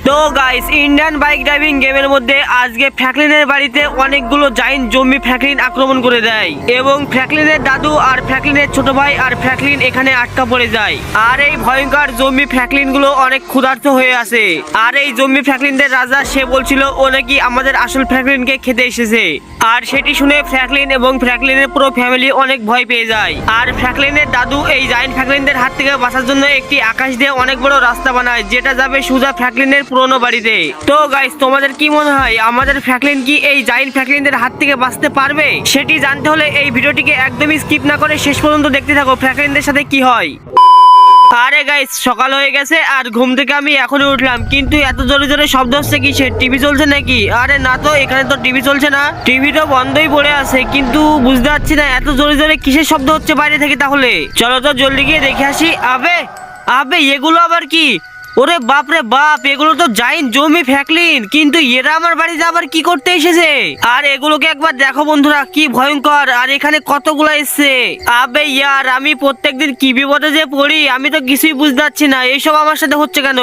তো guys, Indian bike driving গেমের মধ্যে আজকে ফ্র্যাঙ্কলিনের বাড়িতে অনেকগুলো জাইন্ট জম্বি ফ্র্যাঙ্কলিন আক্রমণ করে দেয় এবং ফ্র্যাঙ্কলিনের দাদু আর ফ্র্যাঙ্কলিনের ছোট ভাই আর ফ্র্যাঙ্কলিন এখানে আটকা পড়ে যায়। আর এই ভয়ঙ্কর জম্বি ফ্র্যাঙ্কলিন গুলো অনেক ক্ষুধার্ত হয়ে আছে। আর এই জম্বি ফ্র্যাঙ্কলিনদের রাজা সে বলছিল ও নাকি আমাদের আসল ফ্র্যাঙ্কলিনকে খেতে এসেছে। আর সেটি শুনে ফ্র্যাঙ্কলিন এবং ফ্র্যাঙ্কলিনের পুরো ফ্যামিলি অনেক ভয় পেয়ে যায়। আর ফ্র্যাঙ্কলিনের দাদু এই জাইন্ট ফ্র্যাঙ্কলিনদের হাত থেকে বাঁচার জন্য একটি আকাশ দিয়ে অনেক বড় রাস্তা বানায়, যেটা যাবে সোজা ফ্র্যাঙ্কলিনের পুরনো বাড়িতে। তো গাইস, তোমাদের কি মনে হয় আমাদের ফ্র্যাঙ্কলিন কি এই জাইন্ট ফ্র্যাঙ্কলিনদের হাত থেকে বাঁচতে পারবে? সেটি জানতে হলে এই ভিডিওটিকে একদমই স্কিপ না করে শেষ পর্যন্ত দেখতে থাকো ফ্র্যাঙ্কলিনদের সাথে কি হয়। আরে গাইস, সকাল হয়ে গেছে আর ঘুম থেকে আমি এখনই উঠলাম, কিন্তু এত জোরে জোরে শব্দ হচ্ছে কিসের? টিভি চলছে নাকি? আরে না তো, এখানে তো টিভি চলছে না, টিভিটা বন্ধই পড়ে আছে, কিন্তু বুঝতে পারছি না এত জোরে জোরে কিসের শব্দ হচ্ছে বাইরে থেকে। তাহলে চলো তো জলদি গিয়ে দেখে আসি। আবে আবে, এগুলো আবার কি? ওরে বাপ রে বাপ, এগুলো তো জাইন্ট জম্বি ফ্র্যাঙ্কলিন, কিন্তু এরা আমার বাড়িতে আবার কি করতে এসেছে? আর এগুলোকে একবার দেখো বন্ধুরা, কি ভয়ঙ্কর। আর এখানে কতগুলো এসছে। আবে ইয়ার, আমি প্রত্যেকদিন কি বিপদে যে পড়ি, আমি তো কিছুই বুঝতে পারছি না এইসব আমার সাথে হচ্ছে কেন।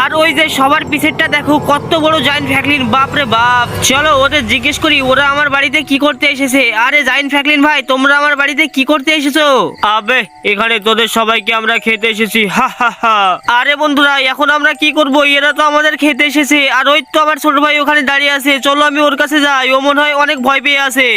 আর ওই যে সবার পিছেরটা দেখো, কত বড় জাইন্ট ফ্র্যাঙ্কলিন, বাপ রে বাপ। চলো ওদের জিজ্ঞেস করি ওরা আমার বাড়িতে কি করতে এসেছে। আরে জাইন্ট ফ্র্যাঙ্কলিন ভাই, তোমরা আমার বাড়িতে কি করতে এসেছো? আবে এখানে তোদের সবাইকে আমরা খেতে এসেছি, হা হা হা। আরে বন্ধুরা, এখন আমরা কি করব? এরা তো আমাদের খেতে এসেছে। আর ওই তো আমার ছোট ভাই ওখানে দাঁড়িয়ে আছে, চলো আমি ওর কাছে যাই, ও মনে হয় অনেক ভয় পেয়ে আছে।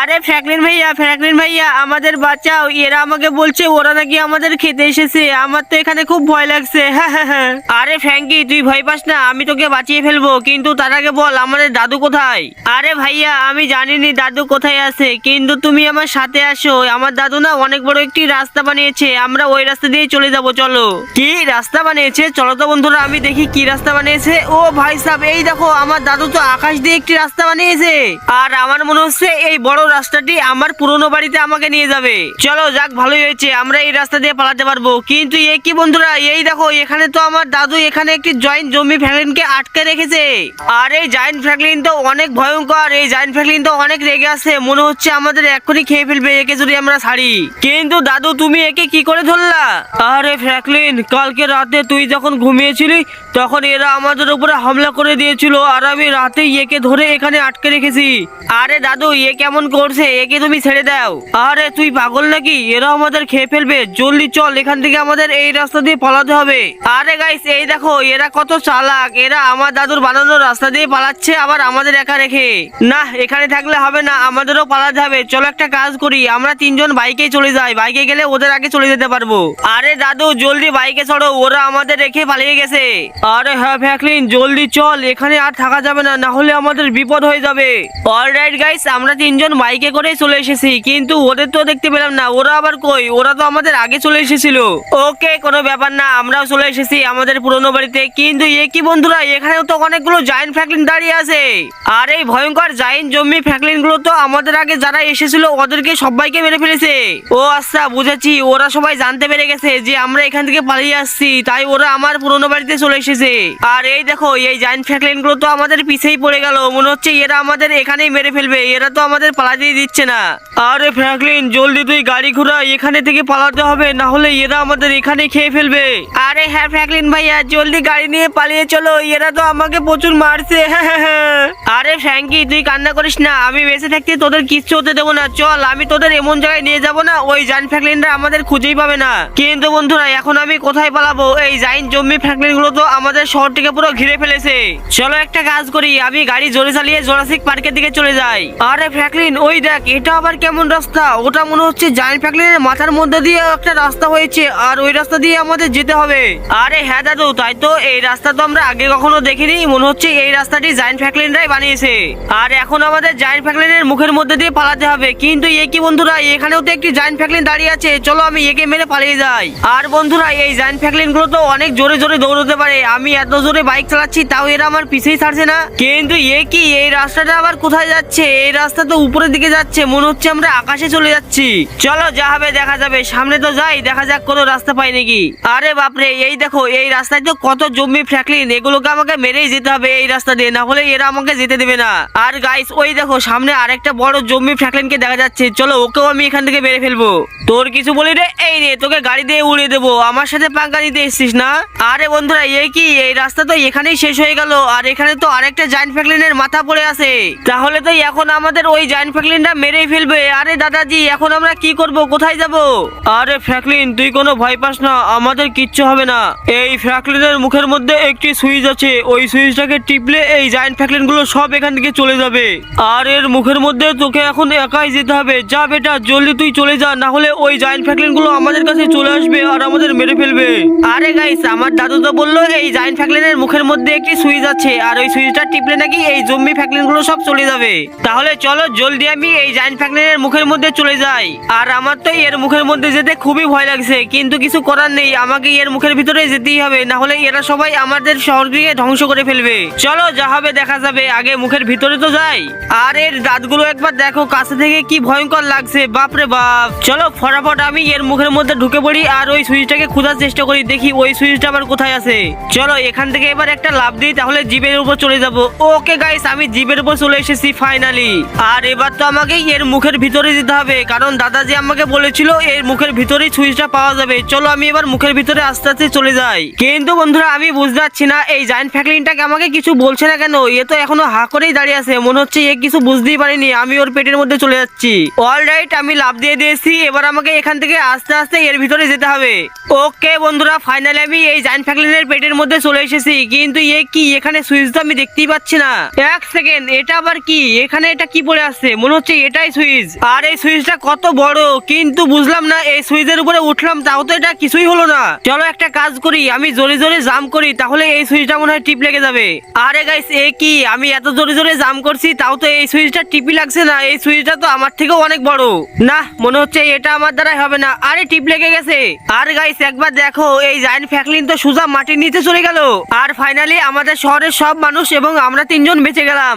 আরে ফ্র্যাঙ্কলিন ভাইয়া, ফ্র্যাঙ্কলিন ভাইয়া, আমাদের বাঁচাও, এরা আমাকে বলছে ওরা নাকি আমাদের খেতে এসেছে। আমার তো এখানে খুব ভয় লাগছে। হ্যাঁ হ্যাঁ হ্যাঁ। আরে ফ্র্যাঙ্কি, তুই ভয় পাস না, আমি তোকে বাঁচিয়ে ফেলবো, কিন্তু তার আগে বল আমাদের দাদু কোথায়? আরে ভাইয়া, আমি জানিনি দাদু কোথায় আছে, কিন্তু তুমি আমার সাথে আসো। আমার দাদু না অনেক বড় একটি রাস্তা বানিয়েছে, আমরা ওই রাস্তা দিয়ে চলে যাব। চলো। কি রাস্তা বানিয়েছে? চলো তো বন্ধুরা আমি দেখি কি রাস্তা বানিয়েছে। ও ভাই সাহেব, এই দেখো আমার দাদু তো আকাশ দিয়ে একটি রাস্তা বানিয়েছে। আর আমার মনে হচ্ছে এই বড় রাস্তাটি আমার পুরনো বাড়িতে আমাকে নিয়ে যাবে। চলো যাক, ভালোই হয়েছে, আমরা এই রাস্তা দিয়ে পালাতে পারবো। কিন্তু এই কি বন্ধুরা, এই দেখো এখানে তো আমার দাদু এখানে একটি জয়েন্ট জম্বি ফ্র্যাঙ্কলিনকে আটকে রেখেছে। আর এই জায়েন্ট ফ্র্যাঙ্কলিন তো অনেক ভয়ঙ্কর, এই জায়েন্ট ফ্র্যাঙ্কলিন তো অনেক রেগে আছে, মনে হচ্ছে আমাদের এক্ষুনি খেয়ে ফেলবে একে যদি আমরা ছাড়ি। কিন্তু দাদু তুমি একে কি করে ধরলা? আরে ফ্র্যাঙ্কলিন, কালকে রাতে তুই যখন ঘুমিয়েছিলি তখন এরা আমাদের উপরে হামলা করে দিয়েছিল, আর আমি রাতে একে ধরে এখানে আটকে রেখেছি। আরে দাদু, এ কেমন করছে? একে তুমি ছেড়ে দাও। আরে তুই পাগল নাকি? এরা আমাদের খেয়ে ফেলবে, জলদি চল, এখান থেকে আমাদের এই রাস্তা দিয়ে পালাতে হবে। আরে গাইস, এই দেখো এরা কত চালাক, এরা আমার দাদুর বানানো রাস্তা দিয়ে পালাচ্ছে, আবার আমাদের একা রেখে। না, এখানে থাকলে হবে না, আমাদেরও পালাতে হবে। চলো একটা কাজ করি, আমরা তিনজন বাইকে চলে যাই, বাইকে গেলে ওদের আগে চলে যেতে পারবো। আরে দাদু জলদি বাইকে চড়ো, ওরা আমাদের রেখে পালিয়ে গেছে। আরে হ্যাঁ ফ্র্যাঙ্কলিন, জলদি চল, এখানে আর থাকা যাবে না, না হলে আমাদের বিপদ হয়ে যাবে। অলরাইট গাইস, আমরা তিনজন বাইকে করে চলে এসেছি, কিন্তু ওদের তো দেখতে পেলাম না, ওরা আবার কই? ওরা তো আমাদের আগে চলে এসেছিল। ওকে, কোনো ব্যাপার না, আমরাও চলে এসেছি আমাদের পুরনো বাড়িতে। কিন্তু এ কি বন্ধুরা, এখানেও তো অনেকগুলো জায়েন্ট ফ্র্যাঙ্কলিন দাঁড়িয়ে আছে। আর এই ভয়ঙ্কর জায়েন্ট জম্বি ফ্র্যাঙ্কলিন গুলো তো আমাদের আগে যারা এসেছিল ওদেরকে সবাইকে মেরে ফেলেছে। ও আচ্ছা, বুঝেছি, ওরা সবাই জানতে পেরে গেছে যে আমরা এখান থেকে পালিয়ে আসছি, তাই ওরা আমার পুরনো বাড়িতে চলে এসেছে। আর এই দেখো এই জায়েন্ট ফ্র্যাঙ্কলিন গুলো তো আমাদের পিছেই পড়ে গেল, মনে হচ্ছে এরা আমাদের এখানেই মেরে ফেলবে, এরা তো আমাদের পালাতে দিচ্ছে না। আরে ফ্র্যাঙ্কলিন, জলদি তুই গাড়ি ঘোড়া, এখানে থেকে পালাতে হবে, না হলে এরা আমাদের এখানে খেয়ে ফেলবে। আরে হ্যাঁ ফ্র্যাঙ্কলিন ভাইয়া, জলদি গাড়ি নিয়ে পালিয়ে চলো, এরা তো আমাকে প্রচুর মারছে। আরে ফ্র্যাঙ্কি, তুই কান্না করিস না, আমি বেঁচে থাকতে তোদের কিচ্ছু হতে দেবো না। চল, আমি তোদের এমন জায়গায় নিয়ে যাবো না ওই জায়েন্ট ফ্র্যাঙ্কলিনরা আমাদের খুঁজেই পাবে না। কিন্তু বন্ধুরা, এখন আমি কোথায় পালাবো? এই জায়েন্ট জম্বি ফ্র্যাঙ্কলিন গুলো তো আমাদের শহরটিকে পুরো ঘিরে ফেলেছে। চলো একটা কাজ করি, আমি গাড়ি জোরে চালিয়ে জুরাসিক পার্কের দিকে চলে যাই। আরে ফ্র্যাঙ্কলিন, ওই দেখ, এটা আবার কেমন রাস্তা? ওটা মনে হচ্ছে জায়েন্ট ফ্র্যাঙ্কলিনের মাথার মধ্যে দিয়ে একটা রাস্তা হয়েছে, আর ওই রাস্তা দিয়ে আমাদের যেতে হবে। আরে হ্যাঁ দাদু, তাই তো, এই রাস্তা তো আমরা আগে কখনো দেখিনি, মনে হচ্ছে এই রাস্তাটি জায়েন্ট ফ্র্যাঙ্কলিনরাই বানিয়েছে। আর এখন আমাদের জায়েন্ট ফ্র্যাঙ্কলিনের মুখের মধ্যে দিয়ে পালাতে হবে। কিন্তু এ কি বন্ধুরা, এখানেও তো একটি জায়েন্ট ফ্র্যাঙ্কলিন দাঁড়িয়ে আছে, চলো আমি একে মেরে পালিয়ে যাই। আর বন্ধুরা, এই জায়েন্ট ফ্র্যাঙ্কলিন গুলো তো অনেক জোরে জোরে দৌড়তে পারে, আমি এত জোরে বাইক চালাচ্ছি তাও এরা আমার পিছেই ছাড়ছে না। কিন্তু এ কি, এই রাস্তাটা আবার কোথায় যাচ্ছে? এই রাস্তা তো উপরের দিকে যাচ্ছে, মনে হচ্ছে আমরা আকাশে চলে যাচ্ছি। চলো যা হবে দেখা যাবে, সামনে তো যাই, দেখা যাক কোনো রাস্তা পাই নাকি। আরে বাপরে, এই দেখো এই রাস্তায় তো কত জম্বি ফ্র্যাঙ্কলিন, এগুলোকে আমাকে মেরেই যেতে হবে এই রাস্তা দিয়ে, না হলে এরা আমাকে যেতে দেবে না। আর গাইস, ওই দেখো সামনে আরেকটা বড় জম্বি ফ্র্যাঙ্কলিনকে দেখা যাচ্ছে, চলো ওকেও আমি এখান থেকে মেরে ফেলবো। তোর কিছু বলি রে, এই রে তোকে গাড়ি দিয়ে উড়িয়ে দেবো, আমার সাথে পাঙ্গা নিতে এসছিস না? আরে বন্ধুরা, এই কি কি এই রাস্তা তো এখানেই শেষ হয়ে গেল, আর এখানে তো আরেকটা জায়ান্ট ফ্র্যাঙ্কলিনের মাথা পড়ে আছে। তাহলে তো এখন আমাদের ওই জায়ান্ট ফ্র্যাঙ্কলিনটা মেরেই ফেলবে। আরে দাদাজি, এখন আমরা কি করব, কোথায় যাব? আরে ফ্র্যাঙ্কলিন, তুই কোনো ভয় পাস না, আমাদের কিচ্ছু হবে না। এই ফ্র্যাঙ্কলিনের মুখের মধ্যে একটি সুইচ আছে, ওই সুইচটাকে টিপলে এই জায়ান্ট ফ্র্যাঙ্কলিন গুলো সব এখান থেকে চলে যাবে। আর এর মুখের মধ্যে তোকে এখন একাই যেতে হবে। যা বেটা, জলদি তুই চলে যা, না হলে ওই জায়ান্ট ফ্র্যাঙ্কলিন গুলো আমাদের কাছে চলে আসবে আর আমাদের মেরে ফেলবে। আরে গাইস, আমার দাদু তো বললো এই জায়ান্ট ফ্র্যাঙ্কলিনের মুখের মধ্যে একটি সুইচ আছে, আর ওই সুইচটা টিপলে নাকি এই জম্বি ফ্র্যাঙ্কলিন গুলো সব চলে যাবে। তাহলে চলো জলদি আমি এই জায়ান্ট ফ্র্যাঙ্কলিনের মুখের মধ্যে চলে যাই। আর আমার তো এর মুখের মধ্যে যেতে খুবই ভয় লাগছে, কিন্তু কিছু করার নেই, আমাকে এর মুখের ভিতরে যেতেই হবে, না হলে এরা সবাই আমাদের শহরকে ধ্বংস করে ফেলবে। চলো, যা হবে দেখা যাবে, আগে মুখের ভিতরে তো যাই। আর এর দাঁতগুলো একবার দেখো কাছে থেকে কি ভয়ঙ্কর লাগছে, বাপরে বাপ। চলো ফটাফট আমি এর মুখের মধ্যে ঢুকে পড়ি আর ওই সুইচটাকে খোঁজার চেষ্টা করি, দেখি ওই সুইচটা আবার কোথায় আছে। চলো এখান থেকে এবার একটা লাফ দিই, তাহলে জিপের উপর চলে যাব। ওকে গাইস, আমি জিপের উপর চলে এসেছি ফাইনালি। আর এবার তো আমাকে এর মুখের ভিতরে যেতে হবে, কারণ দাদাজি আমাকে বলেছিল এর মুখের ভিতরেই সুইচটা পাওয়া যাবে। চলো আমি এবার মুখের ভিতরে আস্তে আস্তে চলে যাই। কিন্তু বন্ধুরা, আমি বুঝতে পারছি না এই জায়ান্ট ফ্র্যাঙ্কলিনটাকে আমাকে কিছু বলছে না কেন। এ তো এখনো হা করেই দাঁড়িয়ে আছে, মনে হচ্ছে এ কিছু বুঝতেই পারিনি। আমি ওর পেটের মধ্যে চলে যাচ্ছি। অলরাইট, আমি লাফ দিয়ে দিয়েছি। এবার আমাকে এখান থেকে আস্তে আস্তে এর ভিতরে যেতে হবে। ওকে বন্ধুরা, ফাইনালি আমি এই জায়ান্ট ফ্র্যাঙ্কলিনের পেটের মধ্যে চলে এসেছি। কিন্তু এ কি, এখানে সুইচ তো আমি দেখতেই পাচ্ছি না। এক সেকেন্ড, এটা আবার কি? এখানে এটা কি পড়ে আসছে? মনে হচ্ছে এটাই সুইচ। আর এই সুইচটা কত বড়, কিন্তু বুঝলাম না। এই সুইচের উপরে উঠলাম, তাও তো এটা কিছুই হলো না। চলো একটা কাজ করি, আমি জোরে জোরে জাম্প করি, তাহলে এই সুইচটা মনে হয় টিপ লেগে যাবে। আরে গাইস, এ কি, আমি এত জোরে জোরে জাম্প করছি, তাও তো এই সুইচটা টিপি লাগছে না। এই সুইচটা তো আমার থেকেও অনেক বড়। না, মনে হচ্ছে এটা আমার দ্বারাই হবে না। আরে টিপ লেগে গেছে। আর গাইস একবার দেখো, এই জায়ান্ট ফ্র্যাঙ্কলিন তো সোজা মাটির নিচে চলে গেল। আর ফাইনালি আমাদের শহরের সব মানুষ এবং আমরা 3 জন বেঁচে গেলাম।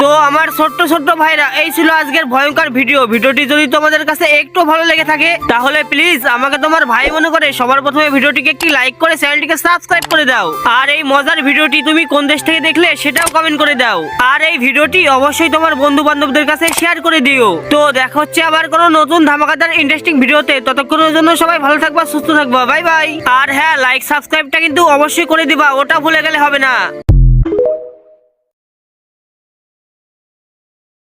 তো আমার ছোট্ট ছোট্ট ভাইরা, এই ছিল আজকের ভয়ঙ্কর ভিডিওটি যদি তোমাদের কাছে একটু ভালো লেগে থাকে, তাহলে প্লিজ আমাকে তোমার ভাই মনে করে সবার প্রথমে ভিডিওটিকে একটি লাইক করে চ্যানেলটিকে সাবস্ক্রাইব করে দাও। আর এই মজার ভিডিওটি তুমি কোন দেশ থেকে দেখলে সেটাও কমেন্ট করে দাও। আর এই ভিডিওটি অবশ্যই তোমার বন্ধু বান্ধবদের কাছে শেয়ার করে দিও। তো দেখা হচ্ছে আবার কোনো নতুন ধামাকাদার ইন্টারেস্টিং ভিডিওতে। ততক্ষণের জন্য সবাই ভালো থাকবা, সুস্থ থাকবা, বাই বাই। আর হ্যাঁ, লাইক সাবস্ক্রাইবটা কিন্তু অবশ্যই করে দিবা, ওটা ভুলে গেলে হবে না।